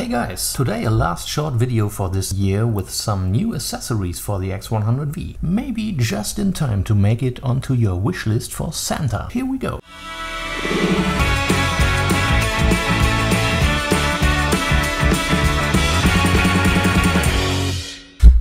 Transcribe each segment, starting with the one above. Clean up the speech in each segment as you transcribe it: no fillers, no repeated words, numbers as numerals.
Hey guys, today a last short video for this year with some new accessories for the X100V. Maybe just in time to make it onto your wish list for Santa. Here we go.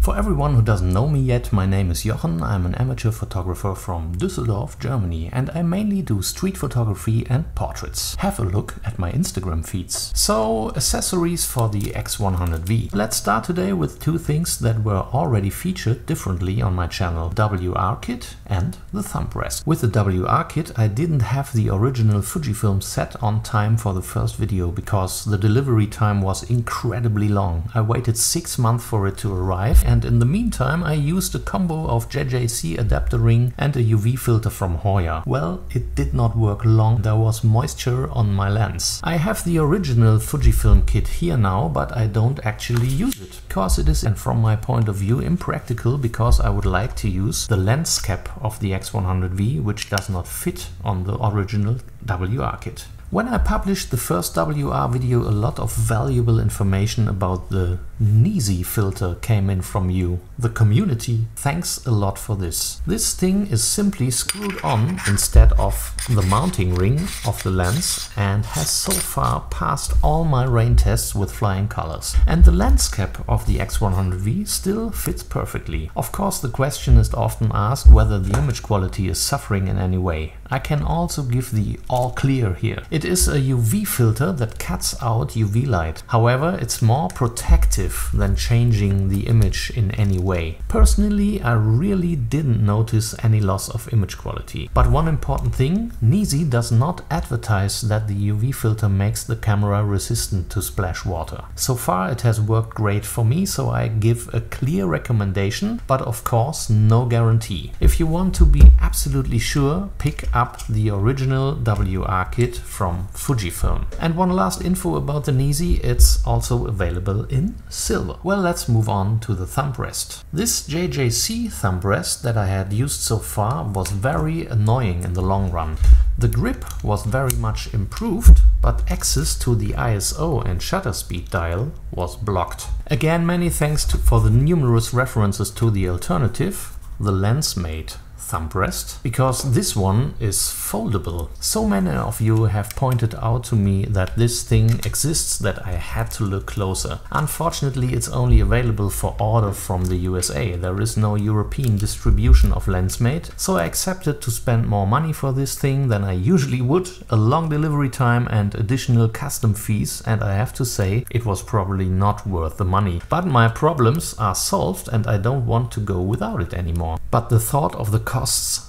For everyone who doesn't know me yet, my name is Jochen. I'm an amateur photographer from Düsseldorf, Germany, and I mainly do street photography and portraits. Have a look at my Instagram feeds. So, accessories for the X100V. Let's start today with two things that were already featured differently on my channel: WR Kit and the Thumbrest. With the WR Kit, I didn't have the original Fujifilm set on time for the first video because the delivery time was incredibly long. I waited 6 months for it to arrive, and in the meantime I used a combo of JJC Adapterring and a UV filter from HOYA. Well, it did not work long, there was moisture on my lens. I have the original Fujifilm kit here now, but I don't actually use it because it is, and from my point of view, impractical, because I would like to use the lens cap of the X100V, which does not fit on the original WR kit. When I published the first WR video, a lot of valuable information about the Nisi filter came in from you, the community. Thanks a lot for this. This thing is simply screwed on instead of the mounting ring of the lens and has so far passed all my rain tests with flying colors. And the lens cap of the X100V still fits perfectly. Of course, the question is often asked whether the image quality is suffering in any way. I can also give the all clear here. It is a UV filter that cuts out UV light. However, it's more protective than changing the image in any way. Personally, I really didn't notice any loss of image quality. But one important thing, Nisi does not advertise that the UV filter makes the camera resistant to splash water. So far it has worked great for me, so I give a clear recommendation, but of course no guarantee. If you want to be absolutely sure, pick up the original WR kit from Fujifilm. And one last info about the Nisi, it's also available in silver. Well, let's move on to the Thumbrest. This JJC Thumbrest that I had used so far was very annoying in the long run. The grip was very much improved, but access to the ISO and shutter speed dial was blocked. Again, many thanks for the numerous references to the alternative, the Lensmate Thumbrest, because this one is foldable. So many of you have pointed out to me that this thing exists that I had to look closer. Unfortunately, it's only available for order from the USA. There is no European distribution of Lensmate, so I accepted to spend more money for this thing than I usually would, a long delivery time and additional custom fees, and I have to say it was probably not worth the money. But my problems are solved and I don't want to go without it anymore. But the thought of the costs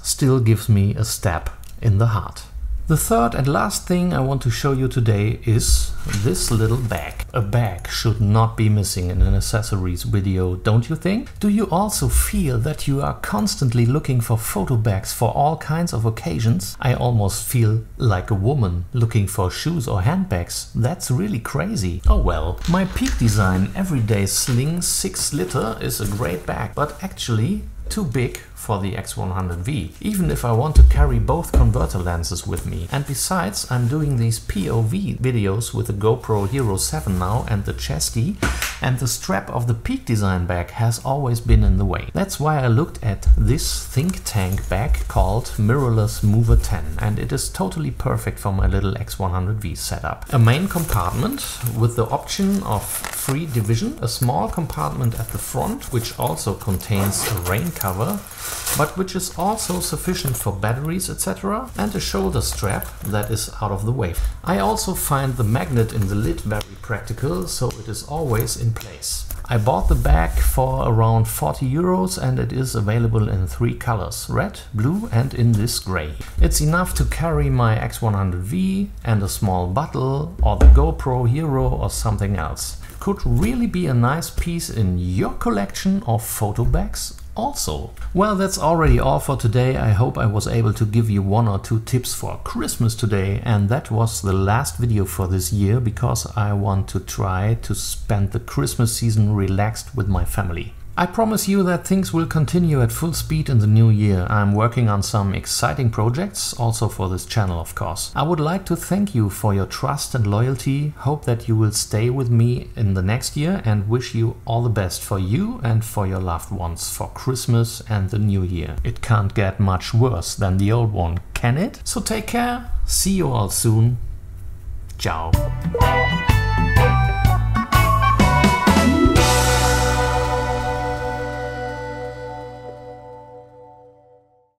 still gives me a stab in the heart. The third and last thing I want to show you today is this little bag. A bag should not be missing in an accessories video, don't you think? Do you also feel that you are constantly looking for photo bags for all kinds of occasions? I almost feel like a woman looking for shoes or handbags. That's really crazy. Oh well. My Peak Design Everyday Sling 6 liter is a great bag, but actually too big for the X100V, even if I want to carry both converter lenses with me. And besides, I'm doing these POV videos with the GoPro Hero7 now and the chesty, and the strap of the Peak Design bag has always been in the way. That's why I looked at this ThinkTank bag called Mirrorless Mover 10, and it is totally perfect for my little X100V setup. A main compartment with the option of free division, a small compartment at the front which also contains a rain cover, but which is also sufficient for batteries, etc., and a shoulder strap that is out of the way. I also find the magnet in the lid very practical, so it is always in place. I bought the bag for around 40 euros and it is available in 3 colors: red, blue and in this gray. It's enough to carry my X100V and a small bottle or the GoPro Hero or something else. Could really be a nice piece in your collection of photo bags also. Well, that's already all for today. I hope I was able to give you 1 or 2 tips for Christmas today, and that was the last video for this year because I want to try to spend the Christmas season relaxed with my family. I promise you that things will continue at full speed in the new year. I'm working on some exciting projects, also for this channel of course. I would like to thank you for your trust and loyalty, hope that you will stay with me in the next year, and wish you all the best for you and for your loved ones for Christmas and the new year. It can't get much worse than the old one, can it? So take care, see you all soon. Ciao.